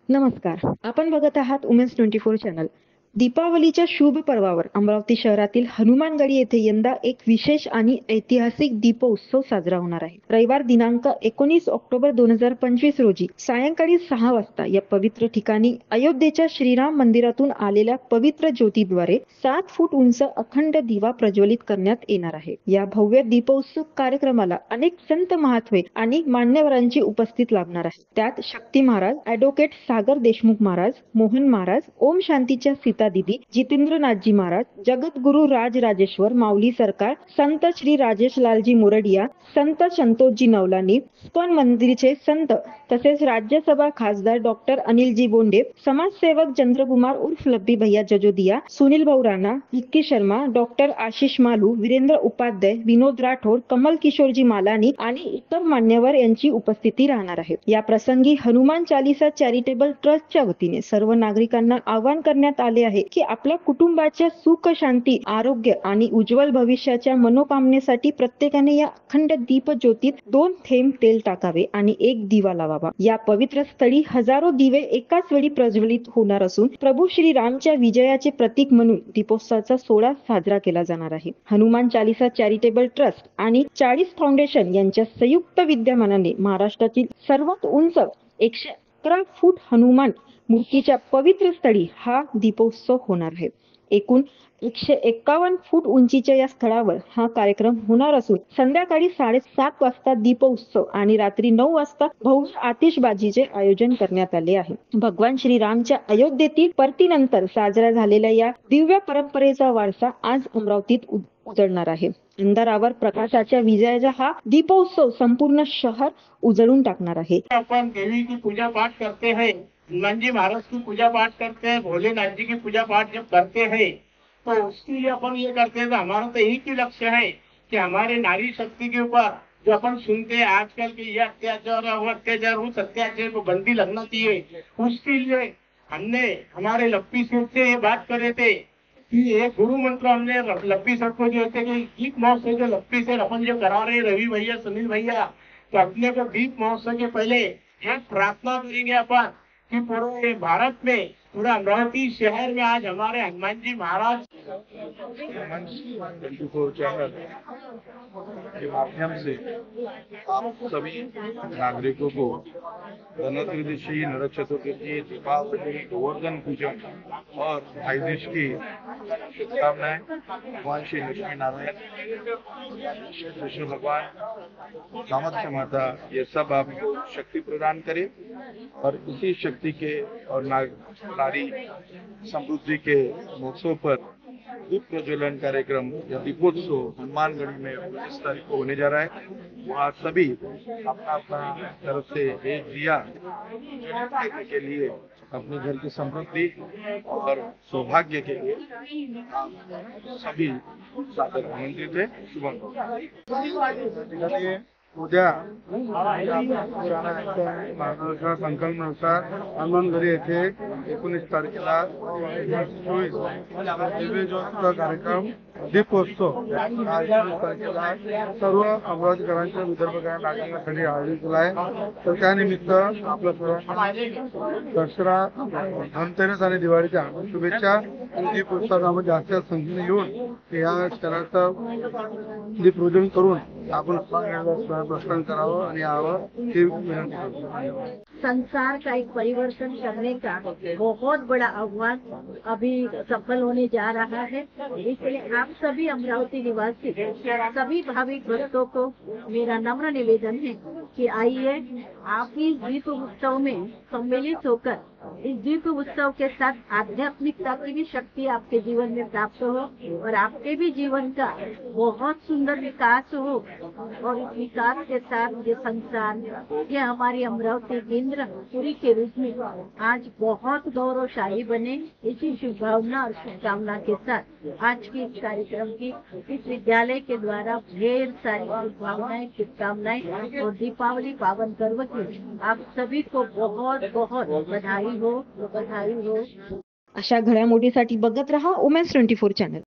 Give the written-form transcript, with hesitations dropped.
नमस्कार. आपण बघत आहात वुमेन्स 24 चॅनल. दीपावलीच्या शुभ पर्वावर अमरावती शहरातील हनुमानगडी येथे यंदा एक विशेष आणि ऐतिहासिक दीपोत्सव साजरा होणार आहे. रविवार दिनांक 19 ऑक्टोबर 2025 रोजी सायंकाळी 6 वाजता या पवित्र ठिकाणी अयोध्येच्या श्रीराम मंदिरातून आलेल्या पवित्र ज्योतीद्वारे 7 फूट उंच अखंड दिवा प्रज्वलित करण्यात येणार आहे. या भव्य दीपोत्सव कार्यक्रमाला अनेक संत महात्मे आणि मान्यवरांची उपस्थित लाभणार आहे. त्यात शक्ती महाराज, ॲडव्होकेट सागर देशमुख महाराज, मोहन महाराज, ओम शांतीच्या सीता दीदी, जितेंद्रनाथजी महाराज, जगद्गुरु राजराजेश्वर माऊली सरकार, संत श्री राजेश लालजी मोरडिया, संत संतोषजी नवलानी, इस्कॉन मंदिरचे संत तसेच राज्यसभा खासदार डॉक्टर अनिलजी बोंडे, समाजसेवक चंद्रकुमार उर्फ लब्बी भैया जजोदिया, सुनील भाऊ राणा, विक्की शर्मा, डॉक्टर आशिष मालू, वीरेंद्र उपाध्याय, विनोद राठोड, कमल किशोरजी मालानी आणि इतर मान्यवर यांची उपस्थिती राहणार आहे. या प्रसंगी हनुमान चालीसा चॅरिटेबल ट्रस्टच्या वतीने सर्व नागरिकांना आवाहन करण्यात आले आहे की आपल्या कुटुंबाच्या सुख, शांती, आरोग्य आणि उज्ज्वल भविष्याच्या मनोकामनेसाठी प्रत्येकाने या अखंड दीप ज्योतीत 2 थेंब तेल टाकावे आणि 1 दिवा लावावा. या पवित्र स्थळी हजारो दिवे एकाच वेळी प्रज्वलित होणार असून प्रभू श्री रामच्या विजयाचे प्रतीक म्हणून दीपोत्सवाचा सोहळा साजरा केला जाणार आहे. हनुमान चालीसा चॅरिटेबल ट्रस्ट आणि 40 फाउंडेशन यांच्या संयुक्त विद्यमानाने महाराष्ट्रातील सर्वात उंच 111 फूट हनुमान मूर्तीच्या पवित्र स्थळी हा दीपोत्सव होणार आहे. एकूण 151 फूट उंचीच्या या स्थळावर हा कार्यक्रम होणार असून संध्याकाळी 7:30 वाजता दीपोत्सव आणि रात्री 9 वाजता भव्य आतिषबाजीचे आयोजन करण्यात आले आहे. भगवान श्रीरामच्या अयोध्येतील परतीनंतर साजरा झालेल्या या दिव्य परंपरेचा वारसा आज अमरावतीत उजळणार आहे. अंधारावर प्रकाशाच्या विजयाचा हा दीपोत्सव संपूर्ण शहर उजळून टाकणार आहे. अपन देवी की पूजा पाठ करते हैं, हनुमान जी महाराज की पूजा पाठ करते हैं, भोलेनाथ जी की पूजा पाठ जब करते हैं तो उसके लिए अपन ये करते हैं। तो हमारा तो एक ही लक्ष्य है कि हमारे नारी शक्ति के ऊपर जो अपन सुनते हैं आजकल के ये अत्याचार उस अत्याचार को बंदी लगना चाहिए। उसके लिए हमने हमारे लप्पी सेठ से ये बात करे थे कि एक गुरु मंत्र हमने लप्पी सेठ को जो थे कि दीप महोत्सव जो लप्पी सेठ अपन जो करा रहे रवि भैया, सुनील भैया, तो अपने को दीप महोत्सव के पहले एक प्रार्थना करेंगे अपन कि पूरे भारत में, पूरे अमरावती शहर में आज हमारे हनुमान जी महाराज 24 चैनल के माध्यम से आप सभी नागरिकों को धनत्रयोदशी, नरक चतुर्थी, दीपावली, गोवर्धन पूजन और भाई दूज की शुभकामनाएं। भगवान श्री लक्ष्मी नारायण, कृष्ण भगवान, कामाख्या माता, ये सब आप शक्ति प्रदान करें और इसी शक्ति के और नारी समृद्धि के महोत्सव पर दीप प्रज्वलन कार्यक्रम या दीपोत्सव हनुमानगढ़ी में 19 तारीख को होने जा रहा है। वहाँ सभी अपना अपना तरफ से एक दिया देने के लिए अपने घर की समृद्धि और सौभाग्य के लिए सभी सादर आमंत्रित है। शुभम। उद्या मार्गदर्शक संकल्पनेनुसार हनुमानगडी येथे 19 तारखेला 2024 दिव्य ज्योत कार्यक्रम दीपोत्सव 19 तारखेला सर्व अमरावतीकरांच्या विदर्भकरांच्या नागरिकांसाठी आयोजित केला आहे। तर त्यानिमित्त आपल्या सर्वांना दसरा, धनतेरस आणि दिवाळीच्या हार्दिक शुभेच्छा। दीपोत्सवामध्ये जास्त संख्येने येऊन या स्थळाचं दीपपूजन करून आपण प्रस्थान करावं आणि यावं ही विनंती करतो। संसार का एक परिवर्तन करने का बहुत बड़ा आह्वान अभी सफल होने जा रहा है। इसलिए आप सभी अमरावती निवासी, सभी भाविक भक्तों को मेरा नम्र निवेदन है कि आइए आप इस दीप उत्सव में सम्मिलित होकर इस दीप उत्सव के साथ आध्यात्मिकता की भी शक्ति आपके जीवन में प्राप्त हो और आपके भी जीवन का बहुत सुंदर विकास हो और इस विकास के साथ ये संसार, ये हमारी अमरावती केंद्र पुरी के रूप में आज बहुत गौरवशाली बने, इसी शुभभावना और शुभकामना के साथ आज के इस कार्यक्रम की इस विद्यालय के द्वारा ढेर सारी शुभकामनाएं, शुभकामनाएं और दीपावली पावन पर्व की आप सभी को बहुत बहुत बधाई हो। अशा घडामोडीसाठी बघत रहा वुमेन्स 24 चॅनल।